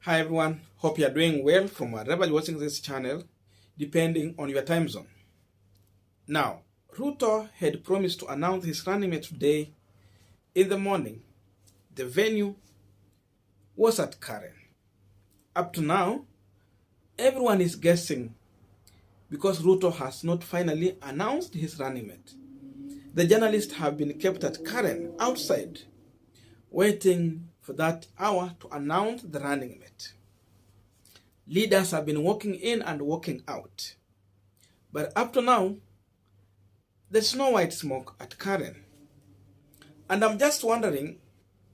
Hi everyone, hope you are doing well from wherever you're watching this channel, depending on your time zone. Now, Ruto had promised to announce his running mate today in the morning. The venue was at Karen. Up to now, everyone is guessing because Ruto has not finally announced his running mate. The journalists have been kept at Karen outside, waiting for that hour to announce the running mate. Leaders have been walking in and walking out. But up to now, there's no white smoke at Karen. And I'm just wondering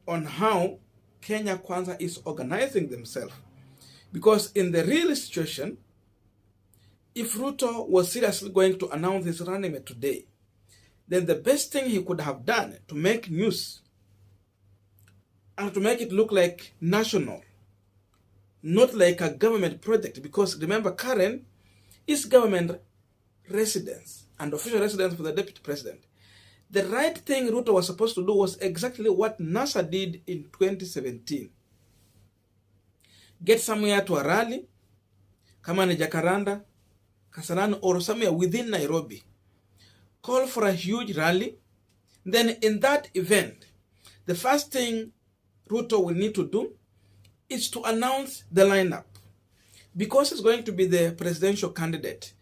on how Kenya Kwanza is organizing themselves. Because in the real situation, if Ruto was seriously going to announce his running mate today, then the best thing he could have done to make news and to make it look like national, not like a government project, because remember, Karen is government residence and official residence for the deputy president. The right thing Ruto was supposed to do was exactly what NASA did in 2017. Get somewhere to a rally, kama ni Jacaranda, Kasarani, or somewhere within Nairobi. Call for a huge rally. Then in that event, the first thing Ruto will need to do is to announce the lineup. Because he's going to be the presidential candidate,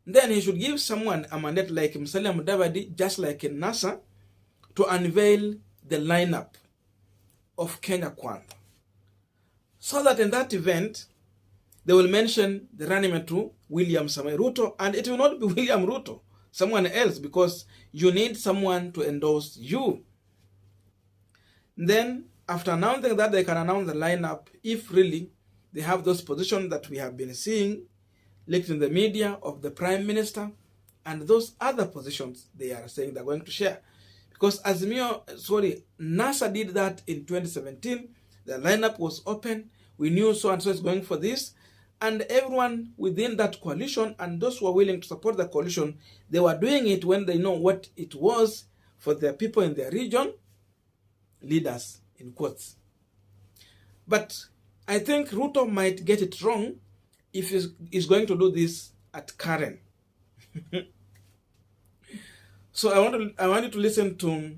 then he should give someone a mandate like Musalia Mudavadi, just like in NASA, to unveil the lineup of Kenya Kwanza. So that in that event, they will mention the running mate to William Samoei Ruto, and it will not be William Ruto, someone else, because you need someone to endorse you. Then, after announcing that, they can announce the lineup if really they have those positions that we have been seeing leaked in the media of the Prime Minister and those other positions they are saying they're going to share. Because NASA did that in 2017. The lineup was open. We knew so-and-so is going for this. And everyone within that coalition and those who are willing to support the coalition, they were doing it when they know what it was for their people in their region, leaders, in quotes. But I think Ruto might get it wrong if he's going to do this at Karen. So I want you to listen to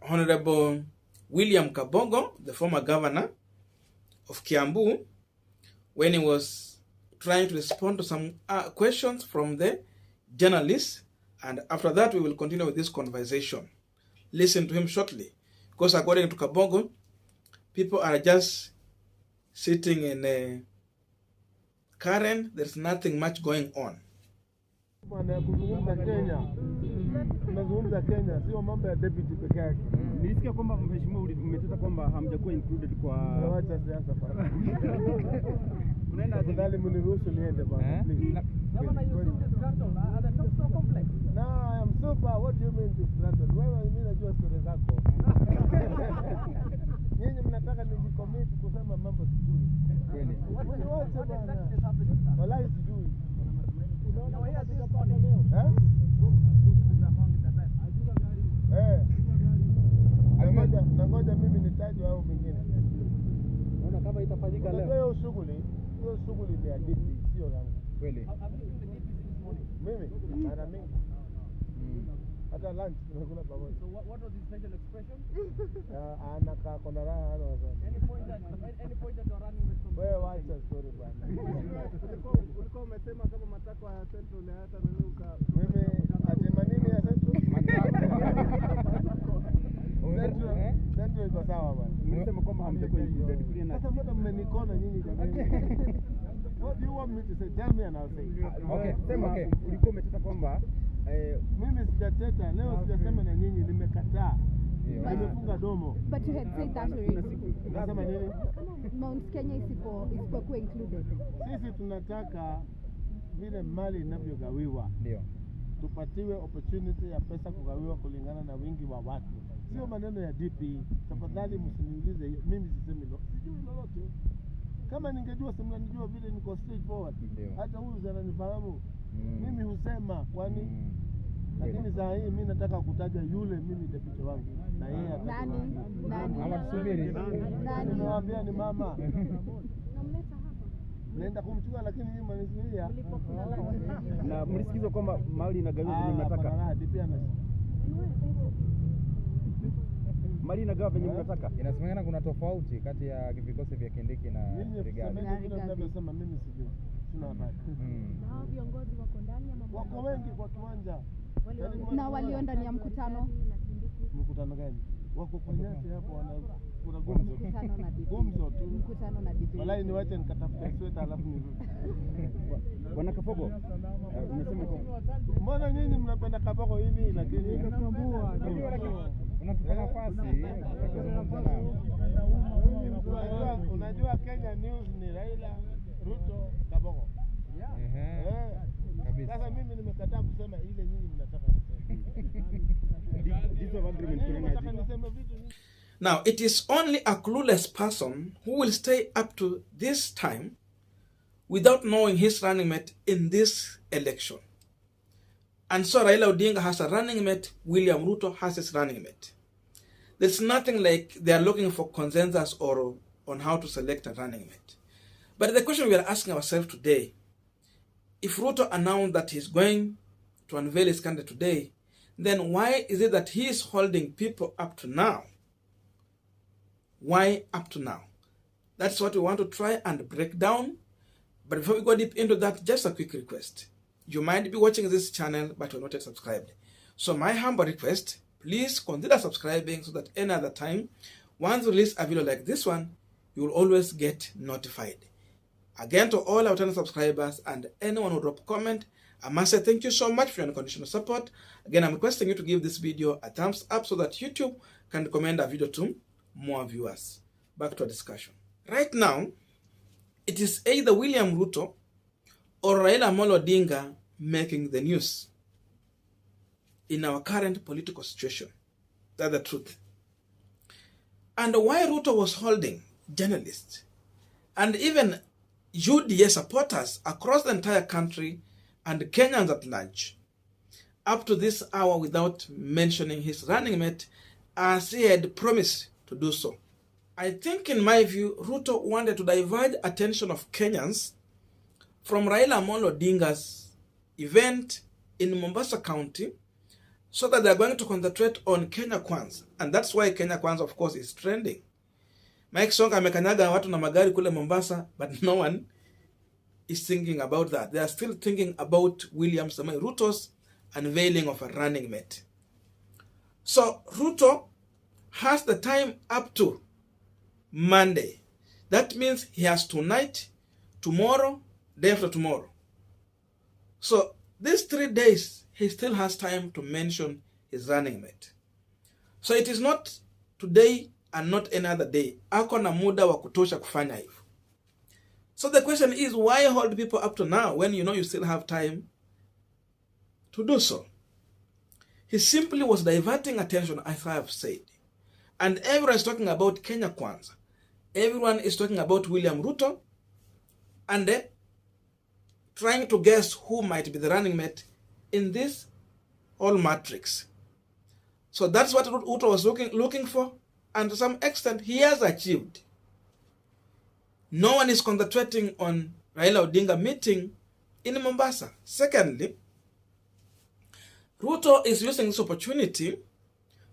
Honorable William Kabogo, the former governor of Kiambu, when he was trying to respond to some questions from the journalists. And after that, we will continue with this conversation. Listen to him shortly. Because according to Kabogo, people are just sitting in Karen. There's nothing much going on. Kuzungumza Kenya. Tunazungumza Kenya, sio mambo ya deputy peke yake. Nilisikia kwamba mheshimiwa umeteta kwamba hamjakuwa included kwa wacha siasa bana. Unaenda afadhali mniruhusu niende bana. Governor, you seem disgruntled. Are the talks so complex? No, I am super. What do you mean disgruntled? Wewe mimi najua story zako. Nyinyi mnataka nijicommit kusema mambo sijui. kweli. What exactly is happening? Wallahi sijui. Now here this morning. Nangoja mimi nitajwe au mwingine. Naona kama itafanyika leo. Hiyo shughuli ni ya DP, sio yangu. Kweli. Mimi mara mingi. Hata lunch tunakula pamoja. So what was his facial expression? Anakaa kona raha ana wazo. Any point that you are running with from wewe wacha story bwana. Ulikuwa umesema kama matakwa ya Central hata nani mimi atema nini ya Central? Central iko sawa bwana. Nimesema kwamba hamjakuwa included clear na. Sasa mbona mmenikona nyinyi jamani? What do you want me to say? Tell me and I'll say. Okay, sema ulikuwa umeteta kwamba mimi sijateta, leo sijasema na nyinyi, nimekataa. Nimefunga domo. But you had said that already. Unasema nini? Mount Kenya isipokuwa included. Sisi tunataka vile mali inavyogawiwa. Ndio. Tupatiwe opportunity ya pesa kugawiwa kulingana na wingi wa watu. Sio maneno ya DP. Tafadhali msiniulize hiyo. Mimi sisemi sijui lolote. Kama ningejua sema nijua vile niko straight forward. Hata huyu ananifahamu. Mimi husema kwani Lakini saa hii mimi nataka kutaja yule mimi deputy wangu na yeye Nani? Ama tusubiri. Nani? Nimewaambia ni mama. Naenda kumchukua lakini yeye mnizuia. Na mlisikizwa kwamba mali inagawiwa venye mnataka. DP ana Mali inagawa venye mnataka. Inasemekana kuna tofauti kati ya vikosi vya Kindiki na Brigade. Ninasema mimi sijui. Sina habari. Na hao viongozi wako ndani ama Wako wengi kwa kiwanja. na walio ndani ya mkutano? Mkutano gani? Wako kwa nyasi hapo kuna gumzo. Mkutano na DP. Gumzo tu. Mkutano na DP. Walai niwache nikatafuta sweta alafu nirudi. Bwana Kabogo, umesema Mbona nyinyi mnapenda Kabogo hivi lakini Unatupa nafasi ya kuzungumza nao. Unajua Kenya News ni Raila, Ruto, Kabogo. Kabisa. Sasa mimi nimekataa kusema ile nyinyi mnataka kusema. Nataka niseme vitu nyingi. Now, it is only a clueless person who will stay up to this time without knowing his running mate in this election. And so Raila Odinga has a running mate, William Ruto has his running mate. There's nothing like they are looking for consensus or on how to select a running mate. But the question we are asking ourselves today, if Ruto announced that he's going to unveil his candidate today, then why is it that he is holding people up to now? Why up to now? That's what we want to try and break down. But before we go deep into that, just a quick request. You might be watching this channel, but you're not yet subscribed. So my humble request, please consider subscribing so that any other time, once we release a video like this one, you will always get notified. Again, to all our channel subscribers and anyone who drop a comment, I must say thank you so much for your unconditional support. Again, I'm requesting you to give this video a thumbs up so that YouTube can recommend our video to more viewers. Back to our discussion. Right now, it is either William Ruto or Raila Amolo Odinga making the news in our current political situation. That's the truth. And why Ruto was holding journalists and even UDA supporters across the entire country and Kenyans at large up to this hour without mentioning his running mate as he had promised to do so. I think, in my view, Ruto wanted to divert attention of Kenyans from Raila Amolo Odinga's event in Mombasa County so that they are going to concentrate on Kenya Kwanza. And that's why Kenya Kwanza, of course, is trending. Mike Songa amekanyaga watu na magari kule Mombasa, but no one is thinking about that. They are still thinking about William Samoei Ruto's unveiling of a running mate. So Ruto has the time up to Monday. That means he has tonight, tomorrow, day after tomorrow. So these 3 days, he still has time to mention his running mate. So it is not today and not any other day. Ako na muda wa kutosha kufanya hivyo. So the question is, why hold people up to now when you know you still have time to do so? He simply was diverting attention, as I have said. And everyone is talking about Kenya Kwanza. Everyone is talking about William Ruto and trying to guess who might be the running mate in this whole matrix. So that's what Ruto was looking for, and to some extent he has achieved. No one is concentrating on Raila Odinga meeting in Mombasa. Secondly, Ruto is using this opportunity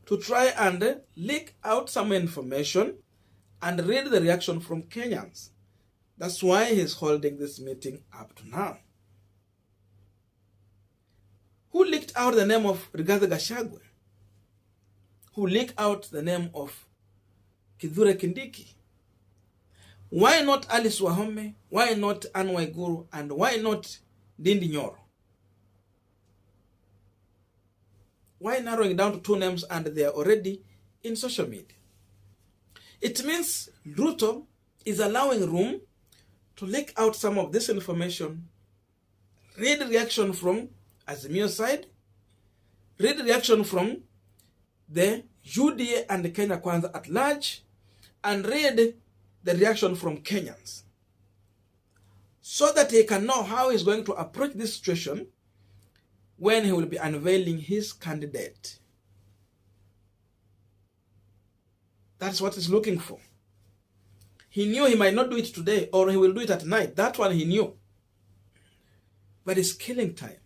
to try and leak out some information and read the reaction from Kenyans. That's why he's holding this meeting up to now. Who leaked out the name of Rigathi Gachagua? Who leaked out the name of Kithure Kindiki? Why not Alice Wahome? Why not Anne Waiguru? And why not Ndindi Nyoro? Why narrowing down to 2 names and they are already in social media? It means Ruto is allowing room to leak out some of this information, read reaction from Azimio side, read reaction from the UDA and Kenya Kwanza at large, and read the reaction from Kenyans, so that he can know how he's going to approach this situation when he will be unveiling his candidate. That's what he's looking for. He knew he might not do it today, or he will do it at night. That one he knew. But it's killing time.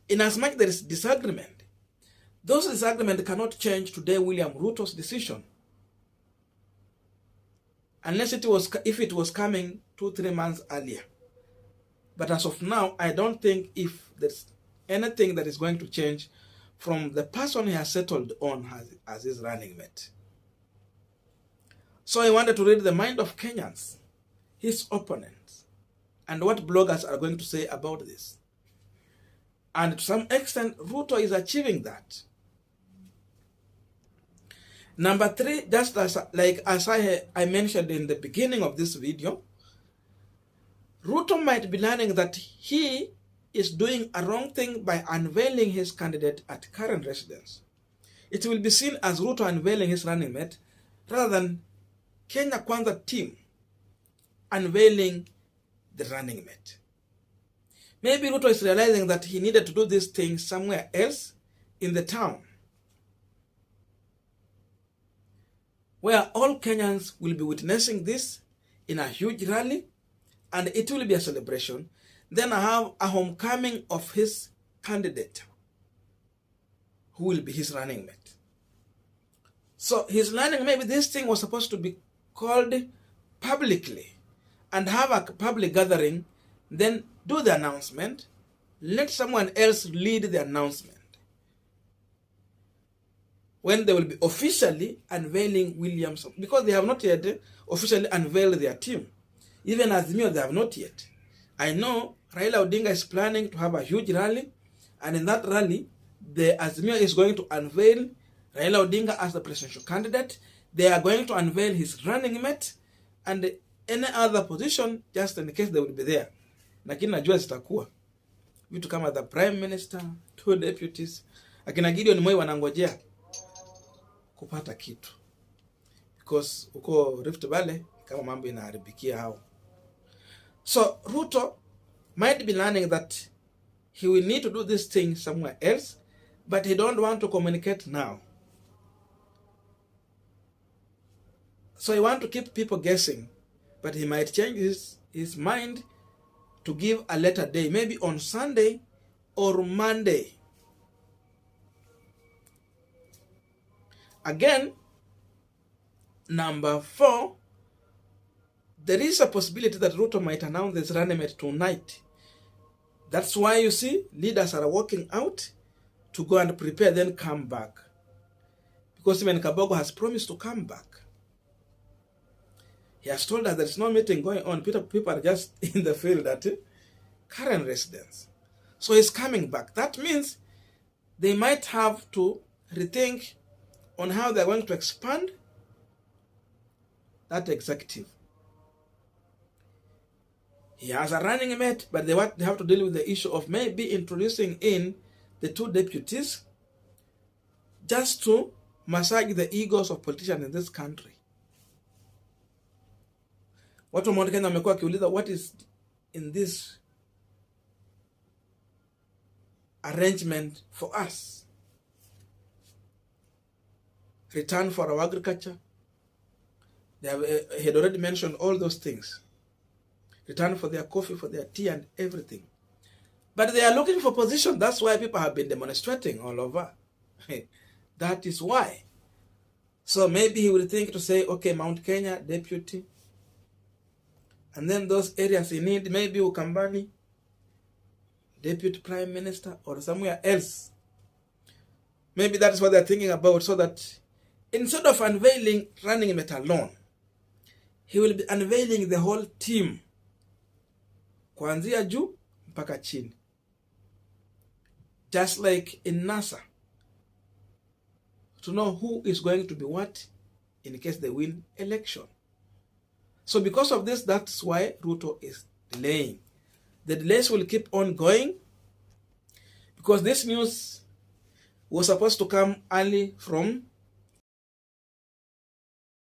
Inasmuch there is disagreement, those disagreements cannot change today William Ruto's decision. Unless if it was coming 2-3 months earlier. But as of now, I don't think if there's anything that is going to change from the person he has settled on as his running mate. So I wanted to read the mind of Kenyans, his opponents, and what bloggers are going to say about this. And to some extent, Ruto is achieving that. Number 3, just as I mentioned in the beginning of this video, Ruto might be learning that he is doing a wrong thing by unveiling his candidate at current residence. It will be seen as Ruto unveiling his running mate rather than Kenya Kwanza team unveiling the running mate. Maybe Ruto is realizing that he needed to do this thing somewhere else in the town, where all Kenyans will be witnessing this in a huge rally, and it will be a celebration. Then I have a homecoming of his candidate, who will be his running mate. So he's learning maybe this thing was supposed to be called publicly and have a public gathering, then do the announcement, let someone else lead the announcement, when they will be officially unveiling Williamson, because they have not yet officially unveiled their team. Even Azimio, they have not yet. I know Raila Odinga is planning to have a huge rally, and in that rally, the Azimio is going to unveil Raila Odinga as the presidential candidate. They are going to unveil his running mate, and any other position, just in case they will be there. Lakini najua zitakuwa vitu kama the prime minister, 2 deputies. Akina Gideon Moi wanangojea kupata kitu, because uko Rift Valley kama mambo inaharibikia hao. So Ruto might be learning that he will need to do this thing somewhere else, but he don't want to communicate now. So he want to keep people guessing, but he might change his mind to give a later day, maybe on Sunday or Monday. Again, number 4, there is a possibility that Ruto might announce this running mate tonight. That's why you see leaders are walking out to go and prepare, then come back. Because even Kabogo has promised to come back. He has told us there's no meeting going on. People are just in the field at current residence. So he's coming back. That means they might have to rethink on how they're going to expand that executive. He has a running mate, but they have to deal with the issue of maybe introducing in the 2 deputies just to massage the egos of politicians in this country. Watu wa Mount Kenya wamekuwa wakiuliza, what is in this arrangement for us? Return for our agriculture. They have, he had already mentioned all those things. Return for their coffee, for their tea and everything. But they are looking for position. That's why people have been demonstrating all over. That is why. So maybe he will think to say, okay, Mount Kenya, deputy. And then those areas he need, maybe Ukambani, deputy prime minister, or somewhere else. Maybe that is what they're thinking about, so that instead of unveiling running mate alone, he will be unveiling the whole team. Kuanzia juu mpaka chini. Just like in NASA. To know who is going to be what in case they win election. So because of this, that's why Ruto is delaying. The delays will keep on going, because this news was supposed to come early from